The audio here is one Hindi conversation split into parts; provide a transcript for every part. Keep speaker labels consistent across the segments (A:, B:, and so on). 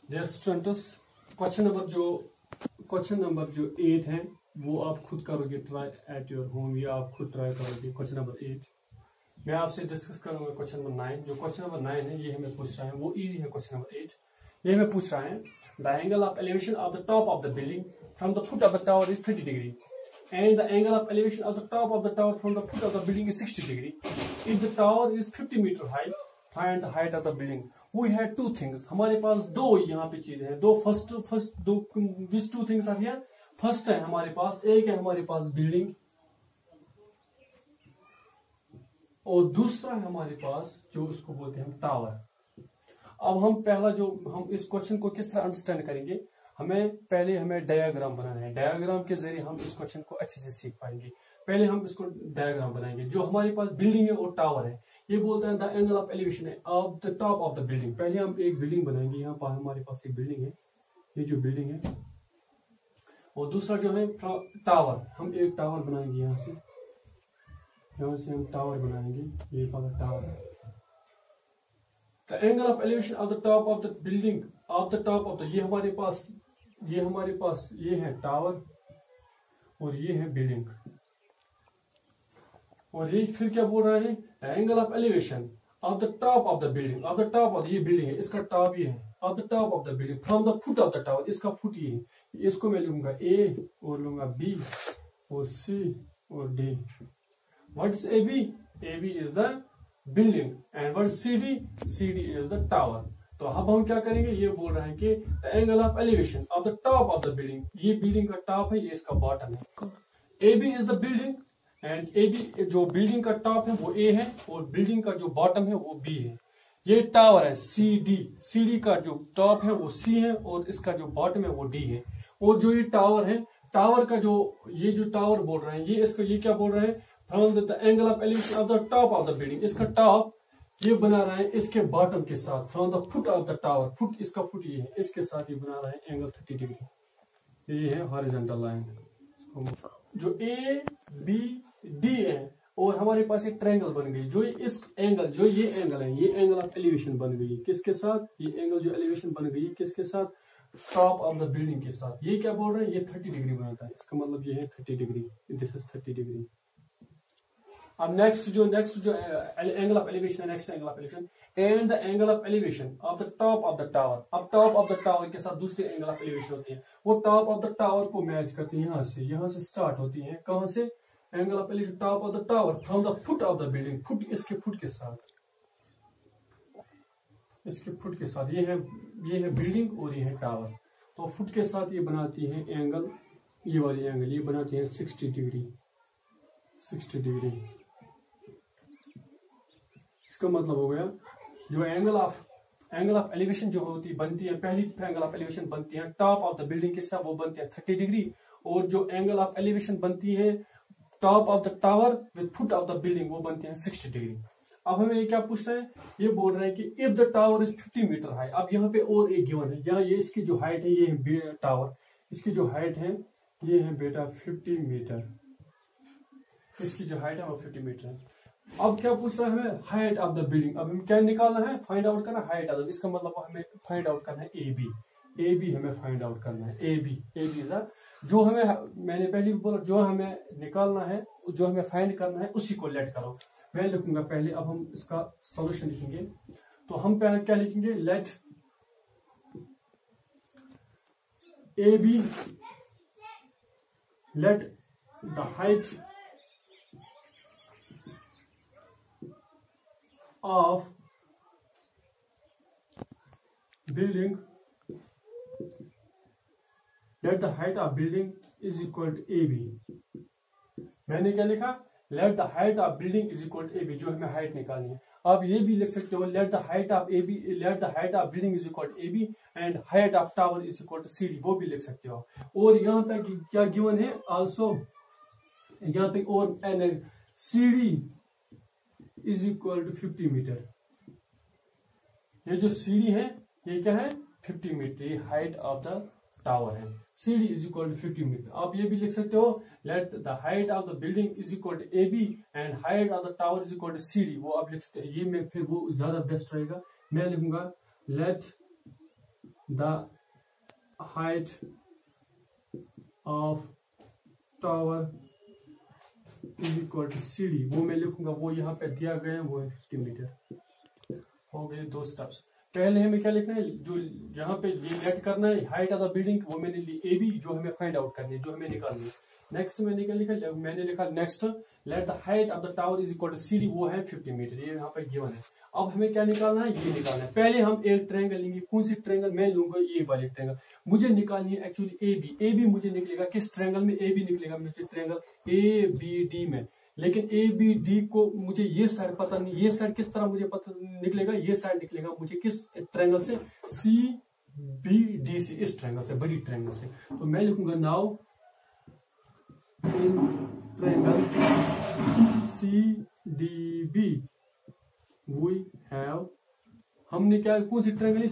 A: डियर स्टूडेंट्स, क्वेश्चन नंबर जो 8 है वो आप खुद करोगे ट्राई एट योर होम, या आप खुद ट्राई करोगे। क्वेश्चन नंबर 8 मैं आपसे डिस्कस करूंगा। क्वेश्चन नंबर 9, जो क्वेश्चन नंबर 9 है ये हमें पूछ रहा है, वो इजी है। क्वेश्चन नंबर 8 ये हमें पूछ रहा है, the angle of elevation of the top of the building from the foot of the tower is 30 degree and the angle of elevation of the top of the tower from the foot of the building is 60 degree. If the tower is 50 meter high, find the height of the building. We had two things. हमारे पास दो यहाँ पे चीजें हैं, दो फर्स्ट दो which two things are here? First है हमारे पास, एक है हमारे पास बिल्डिंग और दूसरा है हमारे पास जो उसको बोलते हैं टावर। अब हम पहला जो हम इस क्वेश्चन को किस तरह अंडरस्टैंड करेंगे, हमें डायग्राम बनाना है। डायग्राम के जरिए हम इस क्वेश्चन को अच्छे से सीख पाएंगे। पहले हम इसको डायग्राम बनाएंगे। जो हमारे पास बिल्डिंग है और टावर है, ये बोलता है द एंगल ऑफ एलिवेशन है of the top of the building. पहले हम एक बिल्डिंग बनाएंगे। यहाँ पर हमारे पास एक बिल्डिंग है, ये जो बिल्डिंग है, और दूसरा जो है टावर। हम एक टावर बनाएंगे। यहाँ से हम टावर बनाएंगे। ये वाला टावर है। The angle of elevation of the top of the building of the top of the, ये हमारे पास ये है टावर और ये है बिल्डिंग। और ये फिर क्या बोल रहा है, the angle of elevation of the top of the building of the top of ये बिल्डिंग है, इसका टॉप ये है, of the top of the building from the foot of the tower, इसका फुट ये है। इसको मैं लूंगा ए और लूंगा बी और सी और D. What is A B? A B is the building and what C D? C D is the tower. तो अब हम क्या करेंगे, ये बोल रहे हैं कि the angle of elevation of the top of the building, ये बिल्डिंग का टॉप है, ये इसका बॉटम है। A B is the building and A B, जो बिल्डिंग का टॉप है वो ए है और बिल्डिंग का जो बॉटम है वो बी है। ये टावर है सी डी, सी डी का जो टॉप है वो सी है और इसका जो बॉटम है वो डी है। और जो ये टावर है, टावर का जो ये जो टावर बोल रहे हैं, ये क्या बोल रहे हैं, from the angle of elevation of the top of the building, इसका टॉप ये बना रहा है इसके बॉटम के साथ, from the foot of the tower, foot इसका फुट ये है, इसके साथ ये बना रहा है एंगल 30 डिग्री। ये है हॉरिजॉन्टल लाइन। जो ए बी डी है और हमारे पास एक ट्रायंगल बन गई, जो इस एंगल, जो ये एंगल है, ये एंगल ऑफ एलिवेशन बन गई किसके साथ, ये एंगल जो एलिवेशन बन गई किसके साथ, टॉप ऑफ द बिल्डिंग के साथ। ये क्या बोल रहे हैं, ये 30 डिग्री बनाता है, इसका मतलब ये है 30 डिग्री, दिस इज 30 डिग्री। अब नेक्स्ट जो एंगल ऑफ एलिवेशन है, next angle of elevation and the angle of elevation of the top of the tower. अब टॉप ऑफ द टावर के साथ दूसरी एंगल ऑफ एलिवेशन होती है, वो टॉप ऑफ द टावर को मैच करती है। यहाँ से स्टार्ट होती है, कहां से, angle of elevation top of the tower from the foot of the building, foot इसके फुट के साथ, इसके फुट के साथ। ये है बिल्डिंग और ये है टावर। तो फुट के साथ ये बनाती है एंगल, ये वाली एंगल ये बनाती है 60 डिग्री, 60 डिग्री। इसका मतलब हो गया, जो एंगल ऑफ एलिवेशन जो बनती है, पहली एंगल ऑफ एलिवेशन बनती है टॉप ऑफ द बिल्डिंग के साथ, वो बनती है 30 डिग्री। और जो एंगल ऑफ एलिवेशन बनती है top of the tower with foot of the building, वो बनती है 60 डिग्री। अब हमें ये क्या पूछ रहे हैं, ये बोल रहे हैं कि if the tower is 50 metre high. अब यहाँ पे और एक गिवन है, यहाँ ये इसकी जो हाइट है, ये है टावर, इसकी जो हाइट है ये है बेटा 50 मीटर, इसकी जो हाइट है वो 50 मीटर है। अब क्या पूछ रहा है हमें, हाइट ऑफ द बिल्डिंग। अब हमें क्या निकालना है, फाइंड आउट करना हाइट ऑफ द, इसका मतलब हमें फाइंड आउट करना है ए बी हमें फाइंड आउट करना है। ए बी जो हमें, मैंने पहले भी बोला, जो हमें निकालना है, जो हमें फाइंड करना है उसी को लेट करो। मैं लिखूंगा पहले, अब हम इसका सॉल्यूशन लिखेंगे। तो हम पहले क्या लिखेंगे, let A B, let the height of building, let the height of building is equal to AB। मैंने क्या लिखा, let the height of building is equal to AB, जो हमें हाइट निकालनी है। आप ये भी लिख सकते हो, let the height of building is equal to AB and height of tower is equal to CD, वो भी लिख सकते हो। और यहाँ पे क्या गिवन है, also यहाँ पे और CD is equal to 50 metre. ये जो सीढ़ी है ये क्या है, 50 मीटर, ये हाइट ऑफ द टावर है। सीढ़ी इज इक्वल टू 50 मीटर। आप ये भी लिख सकते हो, let the height of the building is equal to A B and height of the tower is equal to CD, वो आप लिख सकते हैं। ये मैं फिर वो ज्यादा बेस्ट रहेगा। मैं लिखूंगा let the height of tower is equal to CD, वो मैं लिखूंगा, वो यहाँ पे दिया गया है, वो है 50 मीटर। हो गए 2 स्टेप्स। पहले हमें क्या लिखना है, जो जहाँ पे ये लेट करना है हाइट ऑफ द बिल्डिंग, वो मैंने ली AB, जो हमें फाइंड आउट करनी है, जो हमें निकालनी है। नेक्स्ट मैंने क्या लिखा, मैंने लिखा next let the height of the tower is equal to CD, वो है 50 मीटर, ये यहाँ पे गिवन है। अब हमें क्या निकालना है, ये निकालना है। पहले हम एक ट्रायंगल लेंगे, कौन सी ट्रायंगल, मैं लूंगा ये वाली ट्रायंगल, मुझे निकालनी है एक्चुअली AB मुझे निकलेगा किस ट्रायंगल में, AB निकलेगा मुझे ट्रायंगल ABD में। लेकिन ABD को मुझे ये साइड पता नहीं, ये साइड किस तरह मुझे पता निकलेगा, ये साइड निकलेगा मुझे किस ट्रायंगल से, CBD से, इस ट्रायंगल से, बड़ी ट्रायंगल से। तो मैं लिखूंगा now in triangle CDB we have, हमने क्या, कौन सी ट्रायंगल है,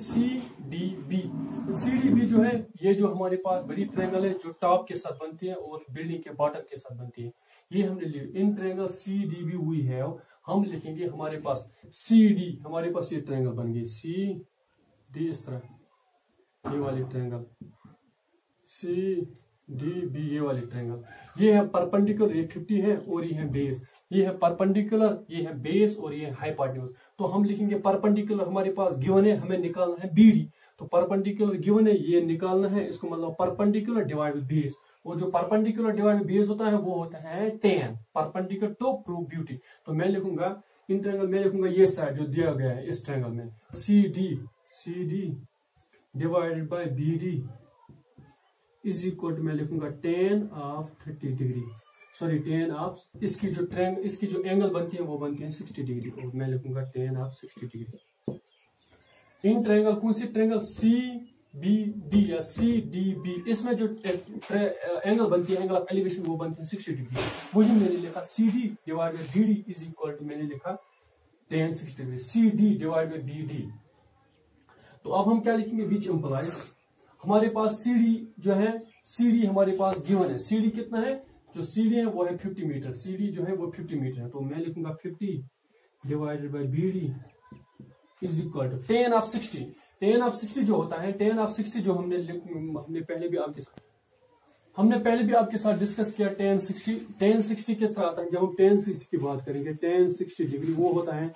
A: CDB जो है, ये जो हमारे पास बड़ी ट्रायंगल है, जो टॉप के साथ बनती है और बिल्डिंग के बॉटम के साथ बनती है, ये हमने ली। In triangle CDB we have, हम लिखेंगे हमारे पास CD, हमारे पास ये ट्रायंगल बन गई CD, इस तरह, ये वाली ट्रायंगल CDB, ये वाली ट्रायंगल, ये है परपेंडिकुलर, ये 50 है, और ये है बेस, ये है परपेंडिकुलर, ये है बेस, और ये है हाइपोटेन्यूज। तो हम लिखेंगे परपेंडिकुलर, हमारे पास गिवन है, हमें निकालना है BD, तो परपेंडिकुलर गिवन है, ये निकालना है, इसको मतलब परपेंडिकुलर डिवाइड बाय बेस, और जो परपेंडिकुलर डिवाइड बाय बेस होता है वो होता है tan, perpendicular to prove beauty. तो मैं लिखूंगा इन ट्रायंगल, मैं लिखूंगा ये साइड जो दिया गया है इस ट्रायंगल में, CD divided by BD is equal to, मैं लिखूंगा tan of 30 degree, sorry tan of, इसकी जो ट्रायंगल, इसकी जो एंगल बनती है वो बनती है 60 डिग्री, और मैं लिखूंगा tan of 60 degree. In triangle, कौन सी ट्रायंगल, CBD या CDB, इसमें जो एंगल बनती है, एंगल ऑफ एलिवेशन, वो बनती है 60 डिग्री। वही मैंने लिखा CD divide by BD is equal to, मैंने लिखा tan 60 degree, CD divide by BD। तो अब हम क्या लिखेंगे, विच इंप्लाइज, हमारे पास CD जो है, CD हमारे पास गिवन है, CD कितना है, जो CD है वो है 50 मीटर, CD जो है वो 50 मीटर है। तो मैं लिखूंगा 50 divided by BD is equal to tan of 60, tan of 60 जो होता है, tan ऑफ 60 जो हमने पहले भी आपके साथ डिस्कस किया, tan 60 किस तरह आता है, जब हम tan 60 की बात करेंगे, tan 60 डिग्री वो होता है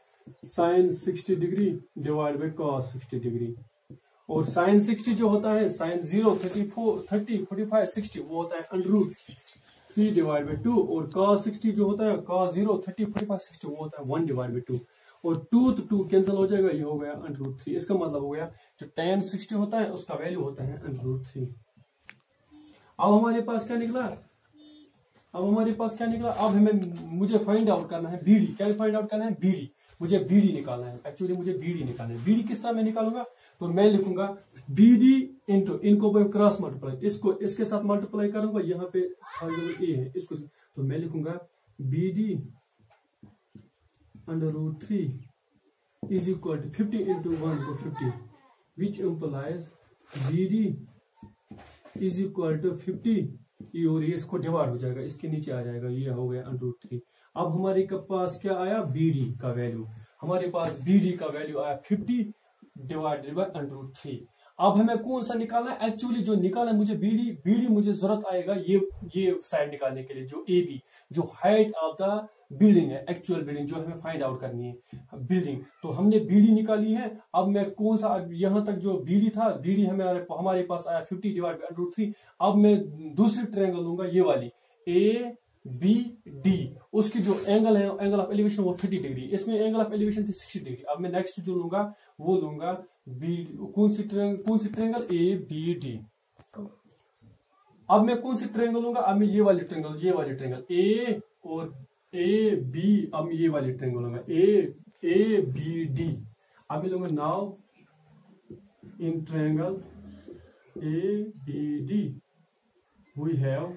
A: sin 60 degree divide by cos 60 degree, और sin 60 जो होता है, sin 0 34 30 45 60 वो होता है √3 डिवाइड बाय 2, और cos 60 जो होता है, cos 0 30 45 60 वो होता है 1 डिवाइड बाय 2, और 2 तो 2 कैंसिल हो जाएगा, ये हो गया √3। इसका मतलब हो गया जो tan 60 होता है उसका वैल्यू होता है √3। अब हमारे पास क्या निकला, अब मुझे फाइंड आउट करना है BD, क्या फाइंड आउट करना है, BD, मुझे BD निकालना है, एक्चुअली मुझे BD निकालना है। BD किस तरह मैं निकालूंगा, तो मैं लिखूंगा BD इंटू, इनको मैं क्रॉस मल्टीप्लाई, इसको इसके साथ मल्टीप्लाई करूंगा, यहाँ पे A है, इसको, तो मैं लिखूंगा BD √3 is equal to 50 into 1 को 50, which implies BD is equal to 50, ये और ये इसको डिवाइड हो जाएगा, इसके नीचे आ जाएगा, ये हो गया √3। अब हमारे पास क्या आया, BD का वैल्यू, हमारे पास BD का वैल्यू आया 50 डिवाइडेड बाय √3। अब हमें कौन सा निकालना है, एक्चुअली जो निकालना है मुझे BD मुझे जरूरत आएगा ये साइड निकालने के लिए, जो AB, जो हाइट ऑफ द बिल्डिंग है, एक्चुअल बिल्डिंग जो हमें फाइंड आउट करनी है बिल्डिंग। तो हमने BD निकाली है, अब मैं कौन सा, यहां तक जो BD था, BD हमारे पास आया 50 डिवाइड बाय √3। अब मैं दूसरी ट्रायंगल लूंगा, ये वाली ABD, उसकी जो एंगल है, एंगल ऑफ एलिवेशन वो 30 डिग्री, इसमें एंगल ऑफ एलिवेशन थी 60 डिग्री। अब मैं नेक्स्ट जो लूंगा वो लूंगा कौन सी ट्रायंगल, ABD। अब मैं कौन सी ट्रायंगल लूंगा, अब मैं ये वाली ट्रायंगल A और AB, अब मैं ये वाली ट्रायंगल लूंगा ABD। अब मैं लूंगा now in triangle ABD we have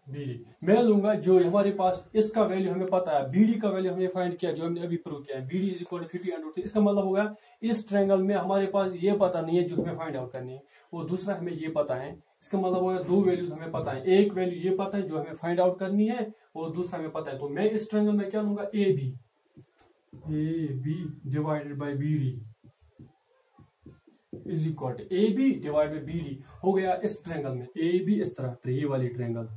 A: BD। मैं लूंगा जो हमारे पास, इसका वैल्यू हमें पता है, BD का वैल्यू हमने फाइंड किया, जो हमने अभी प्रूव किया है, BD इज इक्वल टू 50 √3। इसका मतलब होगा इस ट्रायंगल में हमारे पास ये पता नहीं है जो हमें फाइंड आउट करनी है, वो दूसरा हमें ये पता है। इसका मतलब होगा दो वैल्यूज हमें पता है, एक वैल्यू ये पता है जो हमें फाइंड आउट करनी है, और दूसरा हमें पता है। तो मैं इस ट्रायंगल में क्या लूंगा, AB divided by BD is equal to A B divide by B D हो गया इस ट्रायंगल में ए बी इस तरह ये वाली ट्रायंगल,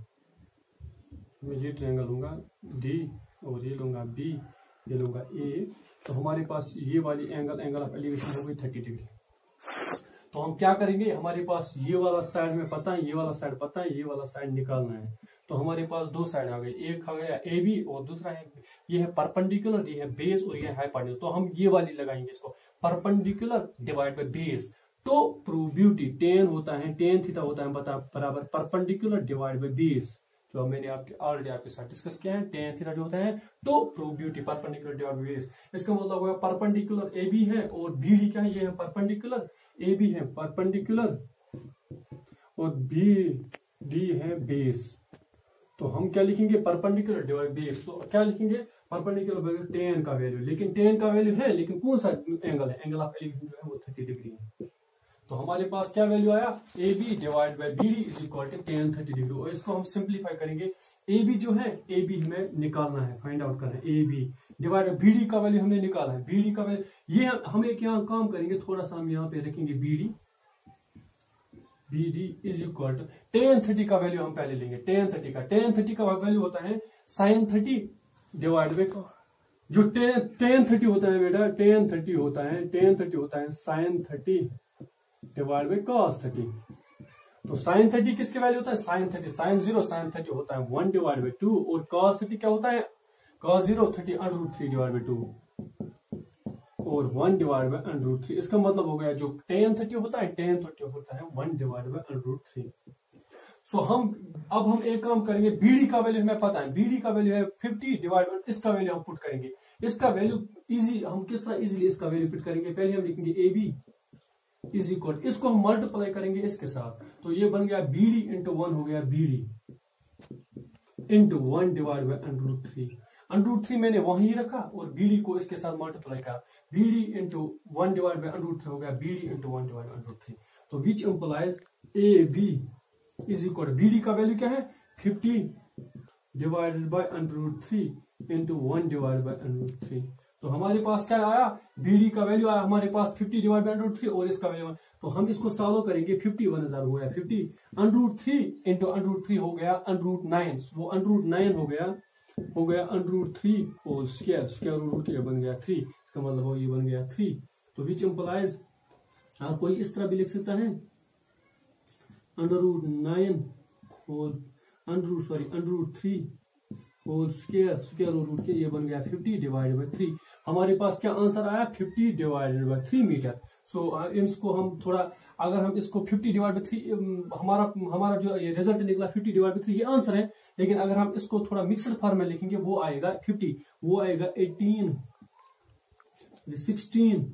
A: मैं ये ट्रायंगल लूंगा डी और ये लूंगा बी, ये लूंगा ए, तो हमारे पास ये वाली एंगल ऑफ एलिवेशन हो गई 30 डिग्री। तो हम क्या करेंगे, हमारे पास ये वाला साइड हमें पता है, ये वाला साइड पता है, ये वाला साइड निकालना है। तो हमारे पास दो साइड आ गई, एक आ गया ए बी और दूसरा है ये है परपेंडिकुलर, ये है बेस और ये है हाइपोटेन्यूज। तो हम ये वाली लगाएंगे इसको, परपेंडिकुलर डिवाइड बाय बेस तो प्रूव ब्यूटी टेन होता है, टेन थीटा होता है बता बराबर परपेंडिकुलर डिवाइड बाय बेस, जो मैंने आपके ऑलरेडी आपके साथ डिस्कस किया है। टेन थीटा जो होता है तो prove beauty perpendicular divide by base, इसका मतलब होगा परपेंडिकुलर ए बी है और बी डी क्या है, ये है परपेंडिकुलर, ए बी है परपेंडिकुलर और बी डी है बेस। तो हम क्या लिखेंगे, परपेंडिकुलर डिवाइड बेस, तो क्या लिखेंगे परपेंडिकुलर टेन का वैल्यू, लेकिन टेन का वैल्यू है, लेकिन कौन सा एंगल है, एंगल ऑफ एलिवेशन जो है वो 30 डिग्री है। तो हमारे पास क्या वैल्यू आया, A B divide by B D is equal to tan 30 degree. और इसको हम सिंप्लीफाई करेंगे, ए बी जो है ए बी हमें निकालना है, फाइंड आउट करना है, A B divide by B D का वैल्यू हमने निकाला है, बी डी का वैल्यू ये हमें क्या काम करेंगे, थोड़ा सा हम यहाँ पे रखेंगे B D is equal to tan 30 का वैल्यू हम पहले लेंगे, टेन 30 का वैल्यू होता है साइन 30 डिवाइड बाई, जो टेन 30 होता है बेटा, टेन 30 होता है साइन 30 डिवाइड बाई कॉस 30। तो साइन 30 किसके वैल्यू होता है, साइन 30 साइन 0 साइन 30 होता है 1 डिवाइड बाई 2 और कॉस 30 क्या होता है, कॉस 0 30 √3 डिवाइड बाई 2 और 1 डिवाइड बाई √3। इसका मतलब हो गया जो टेन 30 होता है, टेन 30 होता है 1 डिवाइड बाई √3। सो अब हम एक काम करेंगे, बीडी का वैल्यू हमें पता है, बीडी का वैल्यू है 50 डिवाइड बाई, इसका वैल्यू हम पुट करेंगे, इसका वैल्यू इजी, हम किस तरह इजीली इसका वैल्यू पुट करेंगे, पहले हम लिखेंगे ए बी इज इक्वल, इसको हम मल्टीप्लाई करेंगे इसके साथ, तो ये बन गया बी डी इंटू 1 हो गया B D into 1 divide by √3। √3 मैंने वहीं रखा और बी डी को इसके साथ मल्टीप्लाई करा, B D into 1 divide by √3 हो गया B D into 1 divide by √3। तो which implies A B is equal, B D का वैल्यू क्या है 50 divided by √3 into 1 divide by √3। तो हमारे पास क्या आया, बी डी का वैल्यू आया हमारे पास 50 डिवाइड बाई √3 और इसका वैल्यू, तो हम इसको सॉल्व करेंगे, 51,000 हो गया 50 √3 इंटू √3 हो गया √9, वो √9 हो गया √3 और स्क्वायर रूट के बन गया 3, इसका मतलब वो ये बन गया 3। तो विच इंप्लाइज, आप कोई इस तरह भी लिख सकता है √9 और √3 होल स्क्वायर रूट के, ये बन गया 50 डिवाइडेड बाई 3। हमारे पास क्या आंसर आया 50 डिवाइडेड बाई 3 मीटर। सो इसको हम थोड़ा, अगर हम इसको 50 डिवाइड बाई 3, हमारा जो ये रिजल्ट निकला 50 डिवाइड बाई 3 ये आंसर है, लेकिन अगर हम इसको थोड़ा मिक्सड फॉर्म में लिखेंगे वो आएगा 50, वो आएगा 18 16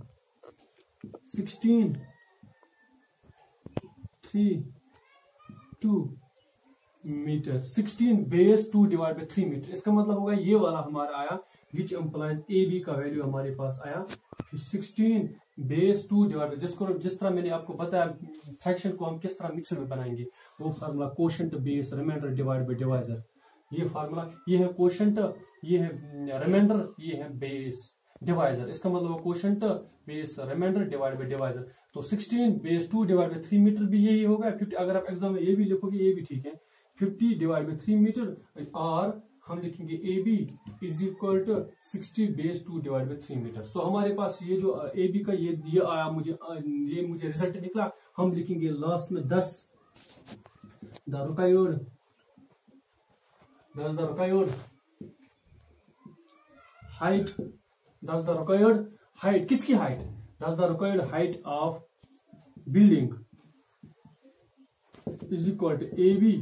A: 3 2 metre, 16 base 2 divide by 3 metre. इसका मतलब होगा ये वाला हमारा आया, विच एम्प्लाइज ए बी का वैल्यू हमारे पास आया 16 बेस 2 डिवाइड बाई, जिसको जिस तरह मैंने आपको बताया फ्रैक्शन को हम किस तरह मिक्सर में बनाएंगे, वो formula quotient base remainder divide by divisor, ये फार्मूला, ये है कोशेंट, ये है रिमाइंडर, ये है बेस डिवाइजर। इसका मतलब quotient base remainder divide by divisor. तो 16 बेस 2 डिवाइड बाई 3 मीटर भी यही होगा 50, अगर आप एग्जाम में ये भी लिखोगे ये भी ठीक है, 50 डिवाइड बाई 3 मीटर, और हम लिखेंगे A B is equal to 60 base 2 divide by 3 metre. So हमारे पास ये जो ए बी का ये आया, ये मुझे रिजल्ट निकला, हम लिखेंगे लास्ट में 10 the required height, 10 the required height, किसकी height, 10 the required height of building is equal to A B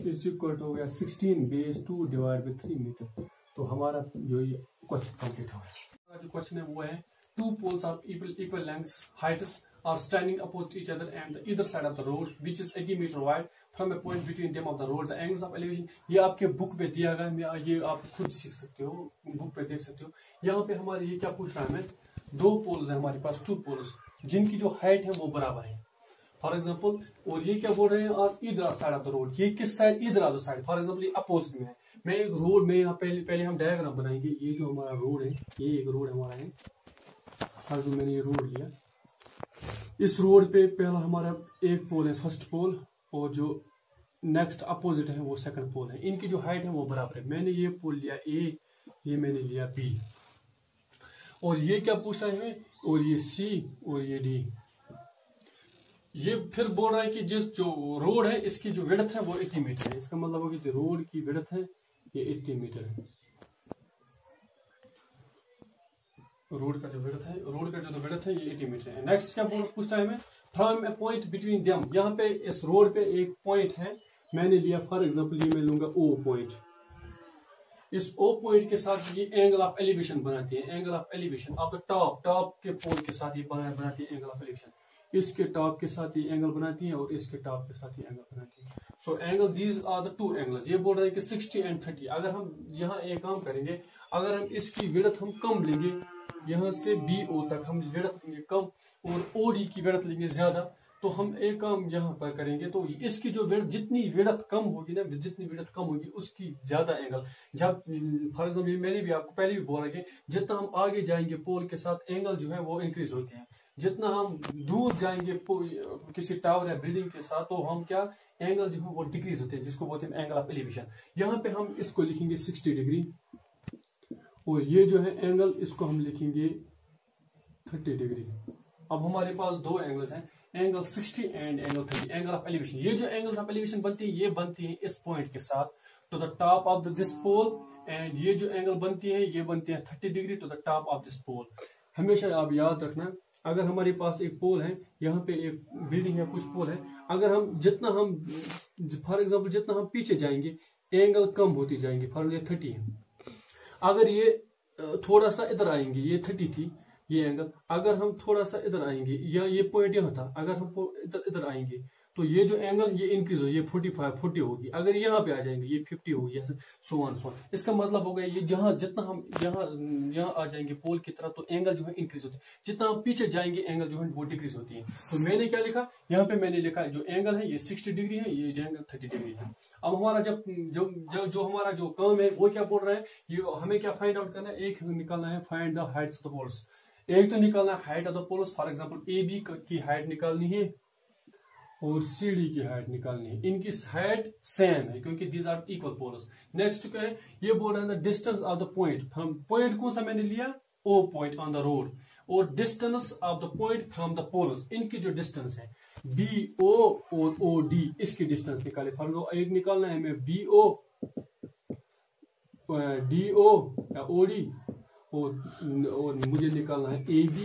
A: is equal to हो गया 16 बेस 2 डिवाइड बाई 3 मीटर। तो हमारा जो ये क्वेश्चन कंप्लीट हो गया। जो क्वेश्चन है वो है, two poles of equal lengths heights are standing opposite each other and the either side of the road which is 80 metre wide from a point between them of the road the angles of elevation. ये आपके बुक पे दिया गया, ये आप खुद सीख सकते हो, बुक पे देख सकते हो। यहाँ पे हमारे ये क्या पूछ रहा है, हमें दो पोल्स है हमारे पास, टू पोल्स जिनकी जो हाइट है वो बराबर है फॉर एग्जाम्पल, और ये क्या बोल रहे हैं, और इधर साइड ऑफ द रोड, ये किस साइड, इधर of the side, for example ये अपोजिट में है। मैं एक रोड में यहाँ पहले हम डायग्राम बनाएंगे, ये जो हमारा रोड है, ये एक रोड हमारा है, और जो मैंने ये रोड लिया, इस रोड पे पहला हमारा एक पोल है फर्स्ट पोल, और जो नेक्स्ट अपोजिट है वो सेकंड पोल है। इनकी जो हाइट है वो बराबर है। मैंने ये पोल लिया ए, ये मैंने लिया बी, और ये क्या पूछ रहा है हमें, और ये सी और ये डी। ये फिर बोल रहा है कि जिस जो रोड है इसकी जो विड्थ है वो 80 मीटर है। इसका मतलब होगा कि रोड की विड्थ है ये 80 मीटर है। रोड का जो विड्थ है ये 80 मीटर है। नेक्स्ट क्या पूछता है हमें, from A point between them. यहाँ पे इस रोड पे एक पॉइंट है, मैंने लिया फॉर एग्जांपल ये मैं लूंगा ओ पॉइंट। इस ओ पॉइंट के साथ ये एंगल ऑफ एलिवेशन बनाती है, angle of elevation of the top के पोल के साथ ये बनाती है एंगल ऑफ एलिवेशन। इसके टॉप के साथ ये एंगल बनाती है और इसके टॉप के साथ ये एंगल बनाती है। So angle these are the two angles. ये बोल रहे हैं कि 60 एंड 30। अगर हम यहाँ एक काम करेंगे, अगर हम इसकी विड्थ हम कम लेंगे, यहाँ से BO तक हम विड्थ लेंगे कम और OD की विड्थ लेंगे ज्यादा, तो हम एक काम यहाँ पर करेंगे, तो इसकी जो विड्थ जितनी विड्थ कम होगी ना, जितनी विड्थ कम होगी उसकी ज्यादा एंगल। जब फॉर एग्जाम्पल मैंने भी आपको पहले भी बोला कि जितना हम आगे जाएंगे पोल के साथ एंगल जो है वो इंक्रीज होते हैं, जितना हम दूर जाएंगे किसी टावर या बिल्डिंग के साथ तो हम क्या एंगल जो है वो डिक्रीज होते हैं, जिसको बोलते हैं एंगल ऑफ एलिवेशन। यहाँ पे हम इसको लिखेंगे 60 डिग्री, और ये जो है एंगल इसको हम लिखेंगे 30 डिग्री। अब हमारे पास दो एंगल्स हैं, angle 60 and angle 30, angle of elevation. ये जो एंगल्स ऑफ एलिवेशन बनती है ये बनती है इस पॉइंट के साथ to the top of this pole, and ये जो एंगल बनती है ये बनती है 30 degree to the top of this pole. हमेशा आप याद रखना, अगर हमारे पास एक पोल है, यहाँ पे एक बिल्डिंग है, कुछ पोल है, अगर हम जितना हम फॉर एग्जाम्पल जितना हम पीछे जाएंगे एंगल कम होती जाएंगे। फॉर एग्जाम्पल 30 है, अगर ये थोड़ा सा इधर आएंगे, ये 30 थी ये एंगल, अगर हम थोड़ा सा इधर आएंगे, या ये पॉइंट यहाँ था, अगर हम इधर आएंगे तो ये जो एंगल ये इंक्रीज हो, ये 40 होगी। अगर यहाँ पे आ जाएंगे ये 50 होगी, ऐसे सो ऑन। इसका मतलब होगा ये जहां जितना हम यहाँ आ जाएंगे पोल की तरफ तो एंगल जो है इंक्रीज होती है, जितना हम पीछे जाएंगे एंगल जो है वो डिक्रीज होती है। तो मैंने क्या लिखा यहाँ पे, मैंने लिखा जो एंगल है ये 60 डिग्री है, ये एंगल 30 डिग्री है। अब हमारा जो हमारा जो काम है वो क्या बोल रहा है, ये हमें क्या फाइंड आउट करना है, एक निकालना है find the heights of the poles. एक तो निकालना है height of the poles, for example AB की हाइट निकालनी है और CD की हाइट निकालनी है। इनकी हाइट सेम है क्योंकि these are equal poles. Next क्या है, ये बोल रहा है the distance of the point from, point कौन सा मैंने लिया, O point on the road, और distance of the point from the poles, इनकी जो डिस्टेंस है BO और OD, इसकी डिस्टेंस निकाले। फॉर एग्जाम्पल एक निकालना है हमें BO, DO या OD, और मुझे निकालना है AB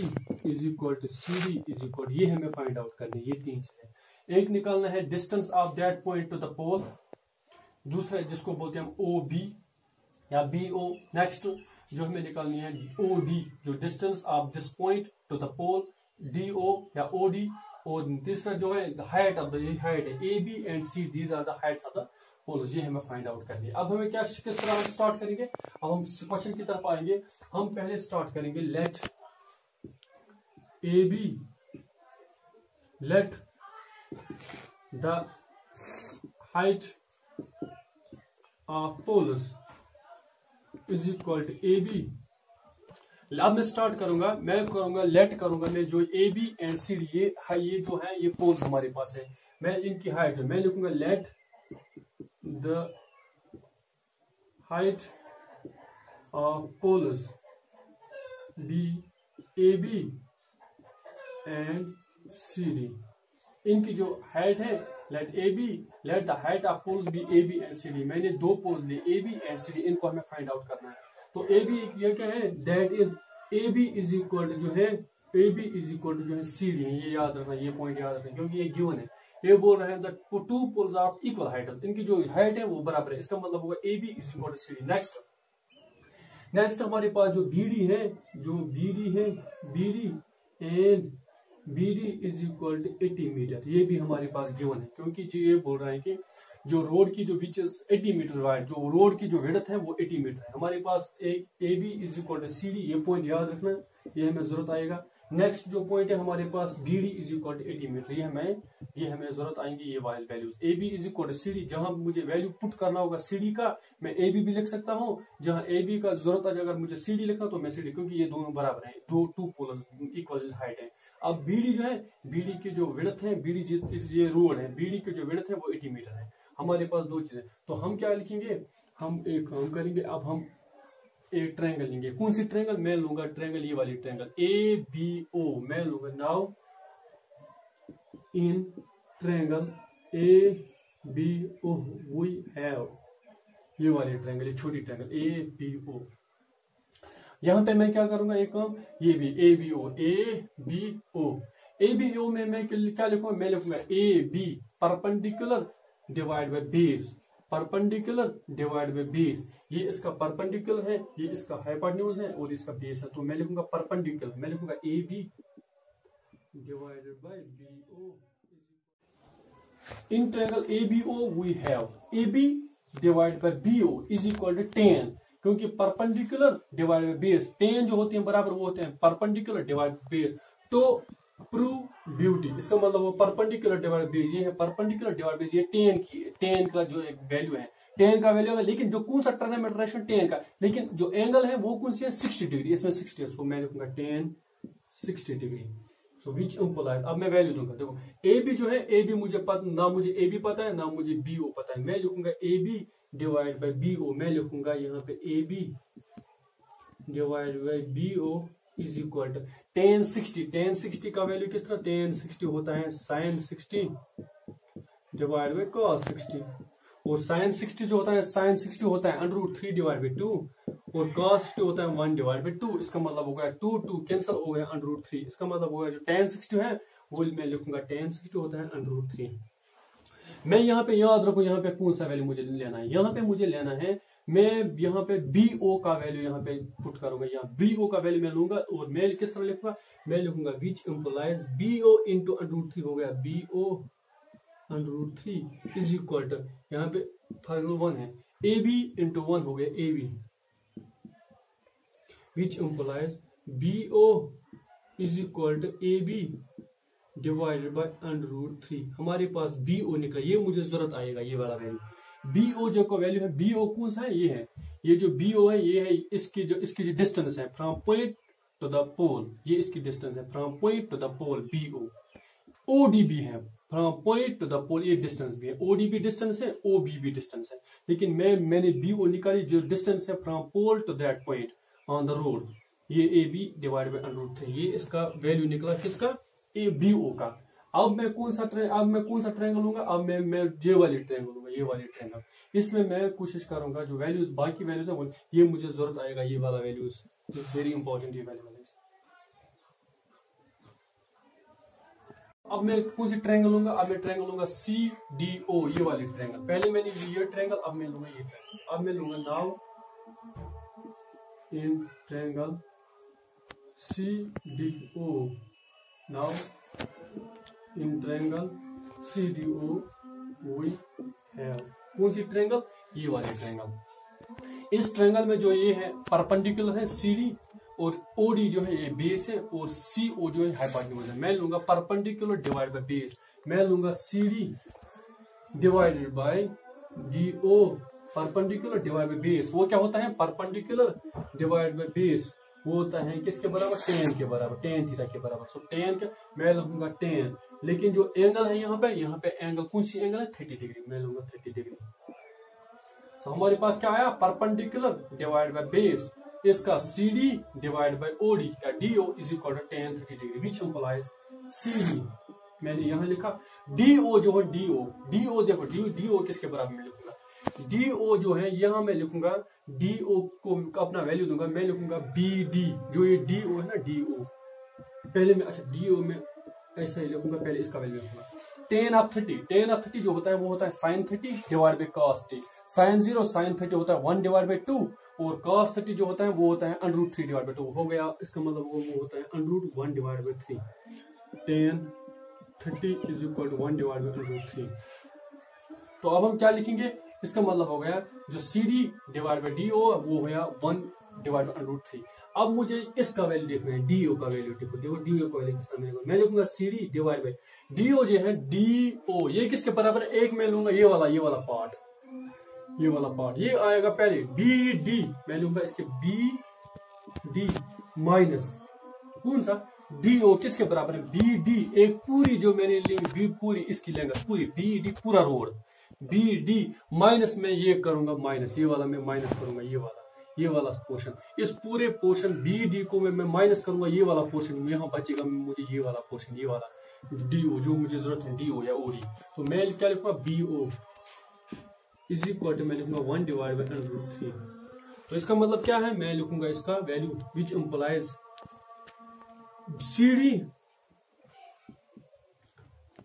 A: is equal to CD is equal, ये हमें फाइंड आउट करनी है। ये तीन चीजें, एक निकालना है distance of that point to the pole, दूसरा जिसको बोलते हैं हम OB या BO। नेक्स्ट जो हमें निकालनी है OD, जो distance of this point to the pole, DO या OD, और तीसरा जो है हाइट ऑफ द हाइट है AB and C, these are the heights of the poles. ये हमें फाइंड आउट करनी है। अब हमें क्या किस तरह स्टार्ट करेंगे, अब हम क्वेश्चन की तरफ आएंगे। हम पहले स्टार्ट करेंगे let the height of poles is equal to AB। अब मैं स्टार्ट करूंगा, मैं करूंगा लेट करूंगा मैं जो AB एंड CD ये जो है ये पोल्स हमारे पास है, मैं इनकी हाइट मैं लिखूंगा late the height of poles be AB and CD। इनकी जो हाइट है let the height of poles be AB and CD। मैंने दो पोल्स लिए AB and CD, इनको हमें फाइंड आउट करना है। तो AB ये क्या है, that is AB is equal जो है AB इज इक्वल जो है CD है। ये याद रखना, ये पॉइंट याद रखना क्योंकि ये गिवन है। ये बोल रहे हैं that two poles are equal height, इनकी जो हाइट है वो बराबर है, इसका मतलब होगा AB is equal to CD। Next हमारे पास जो BD है, BD is equal to 80 metre. ये भी हमारे पास गिवन है क्योंकि ये बोल रहा है कि जो रोड की जो विच इज 80 मीटर वाइड, जो रोड की जो विड्थ है वो 80 मीटर है। हमारे पास एक AB is equal to CD, ये पॉइंट याद रखना, ये हमें जरूरत आएगा। नेक्स्ट जो पॉइंट है हमारे पास BD is equal to 80 metre, ये हमें जरूरत आएंगी ये वाइल values. AB is equal to CD, जहां मुझे वैल्यू पुट करना होगा CD का, मैं AB भी लिख सकता हूं, जहां AB का जरूरत है अगर मुझे CD लिखना तो मैं CD, क्योंकि ये दोनों बराबर है, टू पोल्स इक्वल हाइट है। अब बीडी जो है, बीडी की जो विड्थ है, बीडी ये रोड है, बीडी की जो विड्थ है वो 80 मीटर है। हमारे पास दो चीजें, तो हम क्या लिखेंगे, हम एक काम करेंगे, अब हम एक ट्रायंगल लेंगे। कौन सी ट्रायंगल? मैं लूंगा ट्रायंगल ये वाली ट्रायंगल ABO, मैं लूंगा। Now in triangle ABO we have, ये वाली ट्रायंगल, ये छोटी ट्रायंगल ABO। यहां पे मैं क्या करूंगा, एक काम, ये भी ABO में मैं क्या लिखूंगा, मैं लिखूंगा AB perpendicular divide by base, perpendicular divide by base. ये इसका परपेंडिकुलर है, ये इसका हाइपोटेन्यूज है और इसका बेस है, तो मैं लिखूंगा परपेंडिकुलर, मैं लिखूंगा AB divided by BO। In triangle ABO we have AB divide by BO is equal to tan, क्योंकि perpendicular divide by base, tan जो होते हैं बराबर वो होते हैं परपेंडिकुलर डिवाइड बेस। तो प्रूव ब्यूटी, इसका मतलब वो परपेंडिकुलर डिवाइड बेस, ये है परपेंडिकुलर डिवाइड बेस, ये tan का जो एक वैल्यू है, tan का वैल्यू है, लेकिन जो कौन सा ट्रायंगल डायरेक्शन tan का, लेकिन जो एंगल है वो कौन सी है 60 डिग्री, इसमें 60 है, सो मैं लिखूंगा tan 60 degree. So which implies, अब मैं वैल्यू दूंगा, देखो AB जो है, AB मुझे ना मुझे AB पता है ना मुझे BO पता है, मैं लिखूंगा AB डिवाइड बाय BO, मैं लिखूंगा यहाँ पे AB divide by BO is equal to tan 60, tan 60 का वैल्यू किस तरह, tan 60 होता है sin 60 डिवाइड बाय cos 60, और sin 60 जो होता है, sin 60 होता है √3 डिवाइड बाय 2, और cos 60 होता है 1 डिवाइड बाय 2, इसका मतलब हो गया 2 कैंसिल हो गया √3, इसका मतलब हो गया जो tan 60 है वो मैं लिखूंगा tan 60 होता है √3। मैं यहाँ पे याद रखो, यहाँ पे कौन सा वैल्यू मुझे लेना है, यहाँ पे मुझे लेना है, मैं यहाँ पे BO का वैल्यू यहाँ पे पुट करूंगा, यहाँ BO का वैल्यू मैं लूंगा और मैं किस तरह लिखूंगा, मैं लिखूंगा विच इंप्लाइज BO इंटू √3 हो गया, BO √3 इज इक्वल टू, यहाँ पे फार्मूला 1 है, AB इंटू 1 हो गया AB, which implies BO is equal to AB divided by √3। हमारे पास BO निकला, ये मुझे जरूरत आएगा, ये वाला वैल्यू BO जो का वैल्यू है, BO कौन सा है, ये है, ये जो BO है ये है इसकी जो डिस्टेंस है from point to the pole, ये इसकी डिस्टेंस है from point to the pole BO। OD भी है from point to the pole, ये डिस्टेंस भी है, OD भी डिस्टेंस है, OB भी डिस्टेंस है, लेकिन मैंने BO निकाली जो डिस्टेंस है from pole to that point on the road, ये AB डिवाइड बाय √3, ये इसका वैल्यू निकला किसका, BO का। अब मैं कौन सा ट्रायंगल लूंगा, अब मैं ये वाली ट्रायंगल लूंगा, ये वाली ट्रायंगल, इसमें मैं कोशिश करूंगा जो वैल्यूज बाकी वैल्यूज है ये मुझे जरूरत आएगा, ये वाला वैल्यूज इज वेरी इंपॉर्टेंट, ये वैल्यू। अब मैं कौन सी ट्रायंगल लूंगा, अब मैं ट्रायंगल लूंगा CDO, ये वाली ट्रायंगल, पहले मैंने ये ट्रायंगल, अब मैं लूंगा ये ट्रायंगल, अब मैं लूंगा now in triangle CDO, now in triangle CDO we have, कौन सी ट्रायंगल, ये वाली ट्रायंगल। इस ट्रायंगल में जो ये है परपेंडिकुलर है CD, और OD जो है ये बेस है, और CO जो है हाइपोटेन्यूज है। मैं लूंगा परपेंडिकुलर डिवाइड बाय बेस, मैं लूंगा CD divided bye DO, perpendicular divide by base, वो क्या होता है, परपेंडिकुलर डिवाइड बाय बेस वो होता है किसके बराबर, tan के बराबर, tan थीटा के बराबर। सो tan के मैं लूंगा tan, लेकिन जो एंगल है यहाँ पे एंगल कौन सी एंगल है, 30 डिग्री, मैं लूंगा 30 डिग्री। सो हमारे पास क्या आया, परपेंडिकुलर डिवाइड बाय बेस, इसका CD डिवाइड बाय OD या DO is equal to tan 30 degree, which implies CD, मैंने यहाँ लिखा DO जो है DO देखो DO किसके बराबर में लिखूंगा, DO जो है यहाँ मैं लिखूंगा, DO को अपना वैल्यू दूंगा, मैं लिखूंगा BD, जो ये DO है ना DO, पहले मैं अच्छा DO में ऐसे ही लिखूंगा, पहले इसका वैल्यू लिखूंगा, tan of 30 जो होता है वो होता है sin 30 divide by cos 30, sin 30 होता है 1 डिवाइड बाय 2, और cos 30 जो होता है वो होता है √3 डिवाइड बाय 2, हो गया, इसका मतलब वो होता है √1 divide by 3, tan 30 is equal to 1 divide by √3। तो अब हम क्या लिखेंगे, इसका मतलब हो गया जो CD डिवाइड बाय DO वो हो गया 1 डिवाइड बाय √3। अब मुझे इसका वैल्यू देखना है, DO का वैल्यू, देखो DO का वैल्यू किस तरह मिलेगा, मैं लिखूंगा CD डिवाइड बाय DO जो है DO, ये किसके बराबर है, एक मैं लूंगा ये वाला पार्ट, ये आएगा पहले BD, मैं लूंगा इसके BD माइनस कौन सा डी ओ किसके बराबर है, बी डी, एक पूरी जो मैंने ली बी पूरी, इसकी लेंगे पूरी बी डी पूरा रोड, बी डी माइनस में ये करूंगा माइनस, ये वाला मैं माइनस करूंगा, ये वाला पोर्शन, इस पूरे पोर्शन बी डी को मैं माइनस करूंगा, ये वाला पोर्शन यहाँ बचेगा मुझे, ये वाला पोर्शन, ये वाला डी ओ जो मुझे जरूरत है, डी ओ या ओ डी। तो मैं क्या लिखूंगा, B O is equal to मैं लिखूंगा 1 डिवाइड बाय √3। तो इसका मतलब क्या है, मैं लिखूंगा इसका value which implies C D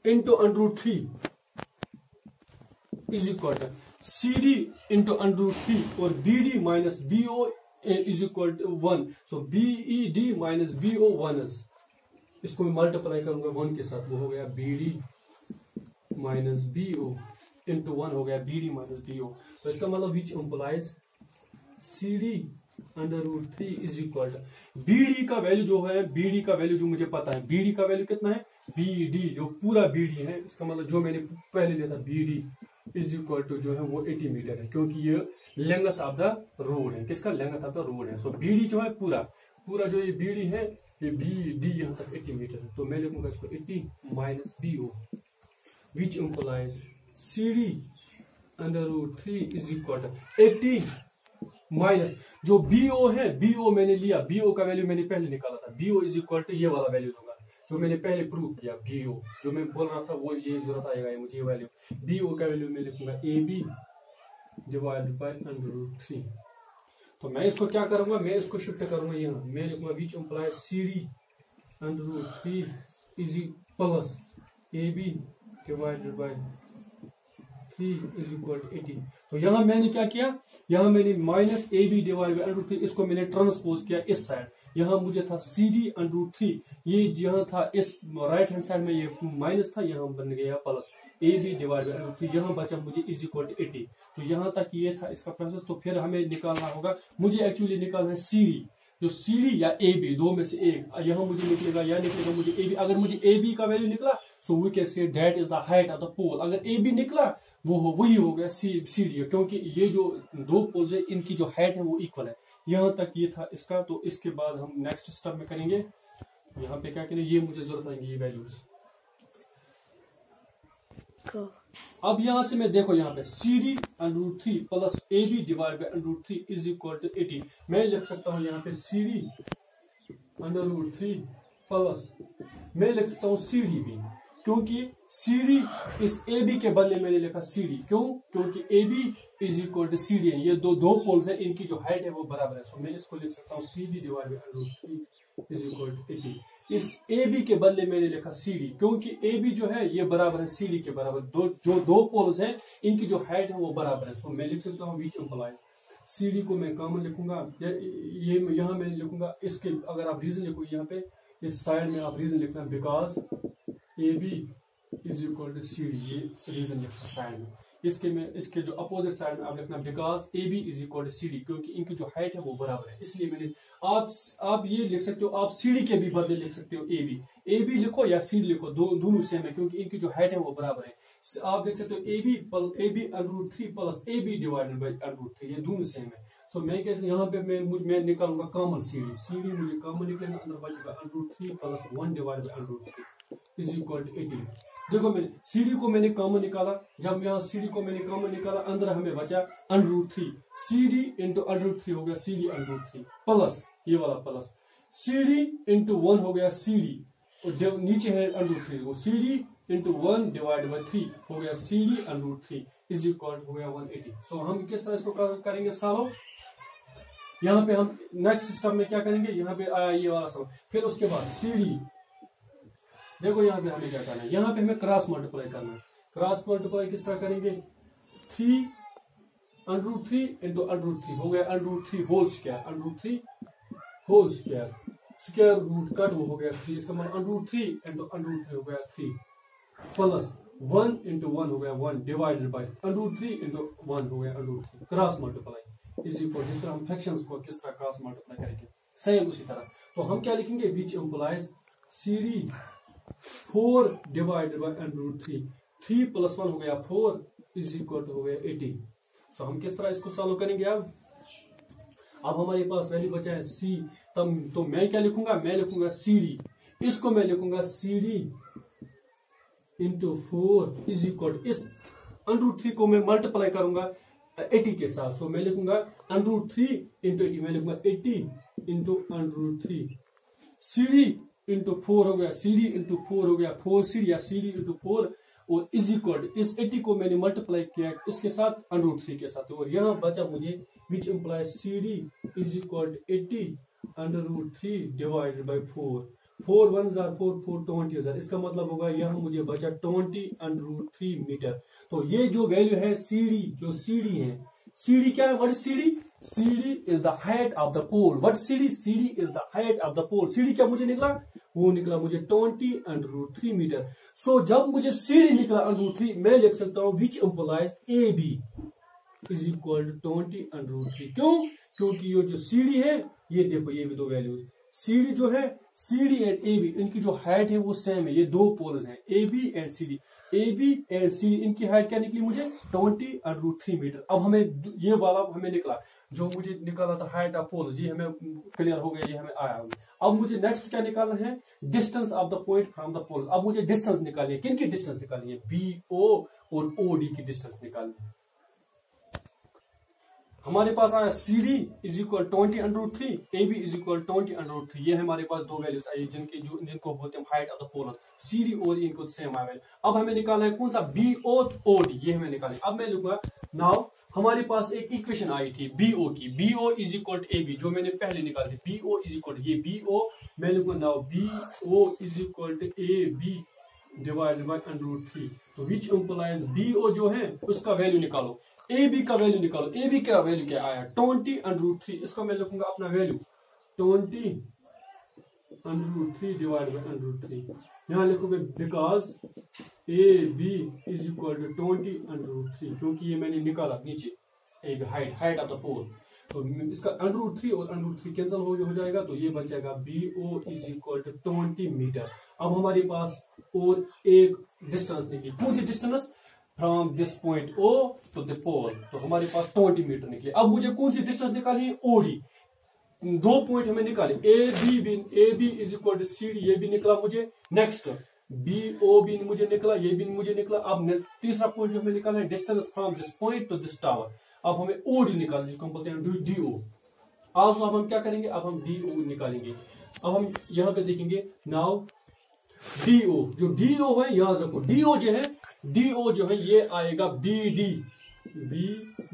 A: into √3 is equal to C D into √3 और B D minus B O is equal to 1। So B E D minus B O 1, इसको मैं मल्टीप्लाई करूंगा 1 के साथ, वो हो गया B D minus B O into 1 हो गया B D minus B O. तो इसका मतलब which implies C D √3 is equal to B D का वैल्यू जो है, बी डी का वैल्यू जो मुझे पता है, बी डी का वैल्यू कितना है, बी डी जो पूरा बी डी है, इसका मतलब जो मैंने पहले लिया था B D is equal to जो है वो 80 मीटर है, क्योंकि ये लेंथ ऑफ द रोड है, किसका लेंथ ऑफ द रोड है। सो बी डी जो है पूरा जो ये बी डी है, ये बी डी यहाँ तक 80 मीटर है। तो मैं लिखूंगा इसको 80 minus B O which implies C D √3 is equal to 80 minus जो बी ओ है, बी ओ मैंने लिया, बी ओ का वैल्यू मैंने पहले निकाला था, B O is equal to ये वाला वैल्यू दूंगा जो मैंने पहले प्रूव किया, बी ओ जो मैं बोल रहा था वो ये जरूरत आएगा मुझे, ये वैल्यू बी ओ का वैल्यू मैं लिखूंगा ए बी डिवाइडेड बाय √3। तो मैं इसको क्या करूंगा, मैं इसको शिफ्ट करूंगा यहाँ, मैं लिखूंगा which implies C D √3 is plus A B divided by 3 is equal to 80। तो यहाँ मैंने क्या किया, यहाँ मैंने minus A B divide by √3 इसको मैंने ट्रांसपोज किया इस साइड, यहाँ मुझे था सी डी √3, ये यहाँ था इस राइट हैंड साइड में ये माइनस था, यहाँ बन गया plus A B divide by √3, यहाँ बचा मुझे इज इक्वल टू 80। तो यहाँ तक ये था इसका प्रोसेस। तो फिर हमें निकालना होगा, मुझे एक्चुअली निकालना है सी डी, जो सी डी या ए बी दो में से एक, यहाँ मुझे निकलेगा या निकलेगा मुझे ए बी। अगर मुझे ए बी का वैल्यू निकला so we can say that is the height of the pole, अगर ए बी निकला वही हो गया सी डी, क्योंकि ये जो दो पोल्स है इनकी जो हाइट है वो इक्वल है। यहाँ तक ये था इसका। तो इसके बाद हम नेक्स्ट स्टेप में करेंगे, यहाँ पे क्या करेंगे, ये मुझे जरूरत है ये वैल्यूज। अब यहां से मैं देखो यहाँ पे C D √3 plus A B divide by √3 is equal to 80। मैं लिख सकता हूँ यहाँ पे सी डी √3 प्लस मैं लिख सकता हूँ सी डी बी, क्योंकि सी डी इस ए बी के बदले मैंने लिखा सी डी, क्यों, क्योंकि A B is equal to C D है, ये दो पोल्स है, इनकी जो हाइट है वो बराबर है। सो मैं इसको लिख सकता हूँ C D divide by √3 is equal to 80। इस ए बी के बदले मैंने लिखा सी डी, क्योंकि ए बी जो है ये बराबर है सी डी के बराबर, दो पोल्स हैं इनकी जो हाइट है वो बराबर है। सो मैं लिख सकता हूँ विच इंप्लाइज सी डी को मैं कॉमन लिखूंगा, ये यहाँ मैं लिखूंगा इसके, अगर आप रीजन लिखो यहाँ पे इस साइड में आप रीजन लिखना because A B is equal to C D, ये रीजन लिखना साइड में। इसके जो अपोजिट साइड में आप लिखना because A B is equal to C D, क्योंकि इनकी जो हाइट है वो बराबर है। इसलिए मैंने आप ये लिख सकते हो, आप सी डी के भी बदले लिख सकते हो ए बी लिखो या सी डी लिखो, दोनों सेम है क्योंकि इनकी जो हाइट है वो बराबर है। आप लिख सकते हो A B √3 plus A B divided by √3, ये दोनों सेम है। सो मैं कैसे यहाँ पे मैं निकालूंगा कॉमन सी डी मुझे कॉमन निकलेगा, अंदर बचेगा √3 plus 1 divide by √3 is equal to 80। देखो मैंने सी डी को मैंने कॉमन निकाला, जब यहाँ सी डी को मैंने कॉमन निकाला अंदर हमें बचा √3, सी डी इंटू √3 हो गया सी डी √3 प्लस ये वाला प्लस सी डी इंटू 1 हो गया सी डी, और नीचे है √3, वो C D into 1 divide by 3 हो गया सी डी √3 इज इक्वल हो गया 180। सो हम किस तरह इसको करेंगे सॉल्व, यहाँ पे हम नेक्स्ट स्टेप में क्या करेंगे, यहाँ पे आया ये वाला सॉल्व, फिर उसके बाद सी डी, देखो यहाँ पे हमें क्या करना है, यहाँ पे हमें क्रॉस मल्टीप्लाई करना है। क्रॉस मल्टीप्लाई किस तरह करेंगे, 3 √3 इंटू √3 हो गया √3 whole square, square root cut वो हो गया 3, इसका मतलब √3 इंटू √3 हो गया 3 प्लस 1 इंटू 1 हो गया 1 डिवाइडेड बाई √3 इंटू 1 हो गया √3 क्रॉस मल्टीप्लाई इज इक्वल, जिस तरह हम फ्रैक्शंस को किस तरह क्रॉस मल्टीप्लाई करेंगे सेम उसी तरह। तो हम क्या लिखेंगे, which implies C D 4 divided by √3, 3 plus 1 हो गया 4 इज इक्वल टू हो गया 80। सो हम किस तरह इसको सॉल्व करेंगे, अब हमारे पास वैल्यू बचा है सी, तब तो मैं क्या लिखूंगा, मैं लिखूंगा सी डी इसको मैं लिखूंगा CD इंटू 4 इज इक्वल, इस √3 को मैं मल्टीप्लाई करूंगा 80 के साथ। सो मैं लिखूंगा √3 इंटू 80, मैं लिखूंगा 80 इंटू √3। CD इंटू 4 हो गया, CD इंटू 4 हो गया 4CD या CD इंटू 4, और इज इक्वल इस 80 को मैंने मल्टीप्लाई किया इसके साथ √3 के साथ, और यहां बचा मुझे which implies CD is equal 80 √3 divided by 4। 4 1 4 4 20, इसका मतलब होगा यहाँ मुझे बचा 20 √3 मीटर। तो ये जो वैल्यू है CD, जो CD है, CD क्या है, what is CD? CD is the height of the pole. What CD? CD is the height of the pole. CD क्या मुझे निकला? वो निकला मुझे 20 √3 मीटर। सो जब मुझे CD निकला √3, मैं लिख सकता हूं which implies AB is equal 20 √3। क्यों? क्योंकि ये जो CD है, ये देखो ये भी दो वैल्यूज, CD जो है, CD एंड AB इनकी जो हाइट है वो सेम है, ये दो पोल्स हैं AB and CD। AB and CD इनकी हाइट क्या निकली मुझे? 20 √3 मीटर। अब हमें ये वाला हमें निकला, जो मुझे निकाला था हाइट ऑफ पोल्स, ये हमें क्लियर हो गया, ये हमें आया। अब मुझे नेक्स्ट क्या निकालना है? Distance of the point from the pole. अब मुझे डिस्टेंस निकालनी है, किन की डिस्टेंस निकालनी है? BO और OD की डिस्टेंस निकालनी है। हमारे पास आया CD is equal 20 √3, AB is equal 20 √3। ये हमारे पास दो वैल्यूज आई जिनको बोलते हैं height of the poles, CD और इनको सेम आया। अब हमें निकालना है कौन सा? BO OD, ये हमें निकालना है। अब मैं लिखूंगा नाउ, हमारे पास एक इक्वेशन आई थी BO की, BO इज इक्वल AB, जो मैंने पहले निकाली थी। BO इज इक्वल, ये BO मैं लिखूंगा now BO is equal AB divided by √3। तो विच इम्प्लाइज BO जो है उसका वैल्यू निकालो, AB का वैल्यू निकालो। AB का वैल्यू क्या आया? 20 √3। इसको मैं लिखूंगा अपना वैल्यू 20 √3 डिवाइड बाय √3। यहां लिखूंगा because AB is equal to 20 √3, क्योंकि ये मैंने निकाला नीचे एक हाइट ऑफ द पोल। तो इसका √3 और √3 कैंसिल हो जाएगा, तो ये बच जाएगा BO is equal to 20 metre. अब हमारे पास और एक डिस्टेंस निकली, कौन सी distance? From this point O to the pole. तो हमारे पास 20 मीटर निकले। अब मुझे कौन सी डिस्टेंस निकालनी है? OD। दो पॉइंट हमें निकाले, AB is equal to CD, ये भी निकला मुझे। नेक्स्ट BO भी मुझे निकला, ये भी मुझे निकला। अब तीसरा पॉइंट जो हमें निकालना है, distance from this point to this tower. अब हमें OD निकालना, जिसको हम बोलते हैं DO। आल्सो अब हम क्या करेंगे? अब हम DO निकालेंगे। अब हम यहाँ पे देखेंगे नाउ DO, जो DO है याद रखो, DO जो है ये आएगा BD,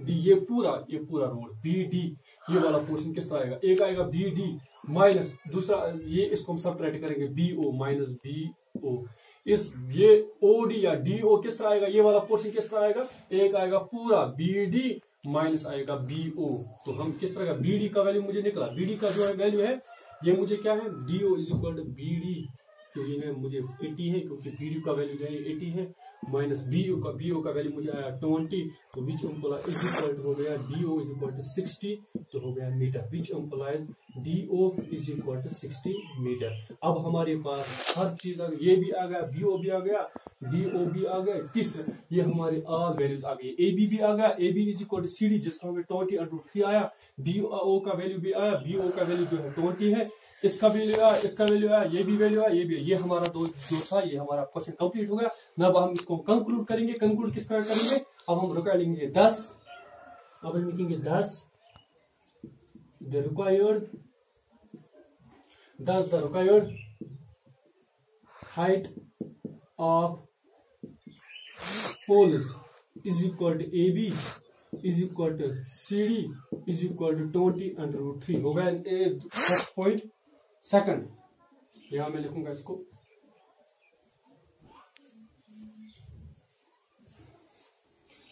A: ये पूरा रोड BD, ये वाला पोर्शन किस तरह आएगा? एक आएगा BD माइनस दूसरा, ये इसको हम सबट्रैक्ट करेंगे BO माइनस BO। ये OD या DO किस तरह आएगा? ये वाला पोर्शन किस तरह आएगा? एक आएगा पूरा BD माइनस आएगा BO। तो हम किस तरह का BD का वैल्यू मुझे निकला, BD का जो है वैल्यू है ये मुझे क्या है? DO is equal to BD, जो ये है मुझे 80 है, क्योंकि BD का वैल्यू जो है 80 है, माइनस BO का वैल्यू मुझे आया 20। तो विच इम्प्लाइज इज इक्वल हो गया DO इज इक्वल टू 60, तो हो गया metre. Which implies DO is equal to 60 metre. अब हमारे पास हर चीज आ गई, ये भी आ गया, BO भी आ गया, DO भी आ गया, तीसरा ये हमारे ऑल वैल्यूज आ गई। AB भी आ गया, AB is equal to CD, जिसका हमें 20 √3 आया। BO का वैल्यू भी आया, BO का वैल्यू जो है 20 है। इसका वैल्यू आया, इसका वैल्यू आया, ये भी वैल्यू आया, ये भी। ये हमारा जो था, ये हमारा क्वेश्चन कंप्लीट हो गया। अब हम इसको कंक्लूड करेंगे। कंक्लूड किस तरह करेंगे? अब हम निकालेंगे 10। अब हम लिखेंगे 10 the required height of poles is equal to AB is equal to CD is equal to 20 √3 हो गया। First point. सेकंड, यहां मैं लिखूंगा इसको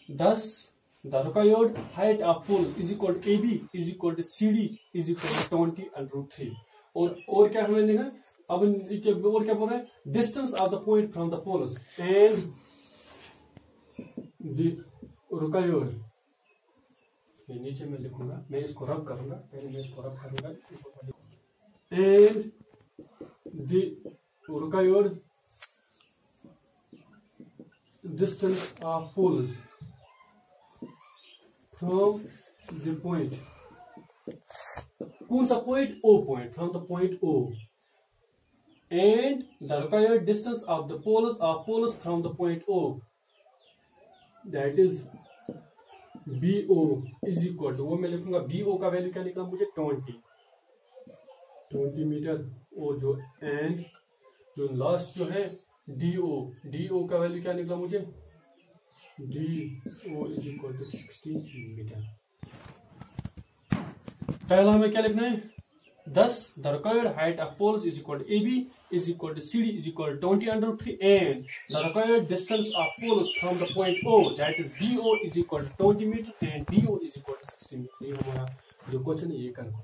A: 10 the required height of pole is equal to AB is equal to CD is equal to 20 √3। और क्या हमें लिखा? अब और क्या बोल रहे हैं? Distance of the point from the poles and the required, ये नीचे मैं लिखूंगा, मैं इसको रब करूंगा, पहले मैं इसको रब करूंगा, and the required distance of poles from the point, कौन सा point? O point, from the point O and the required distance of the poles from the point O, that is BO is equal to, वो मैं लिखूंगा BO का वैल्यू क्या निकला मुझे 20 मीटर, और जो एंड जो लास्ट जो है DO का वैल्यू क्या निकला मुझे, DO is equal to 16 metre. पहला हमें क्या लिखना है, thus the required height of poles is equal to AB is equal to CD is equal to 20/3 and the required distance of poles from the point O, that is BO is equal to 20 meter and DO is equal to 16 meter। ये हमारा जो क्वेश्चन है ये करना।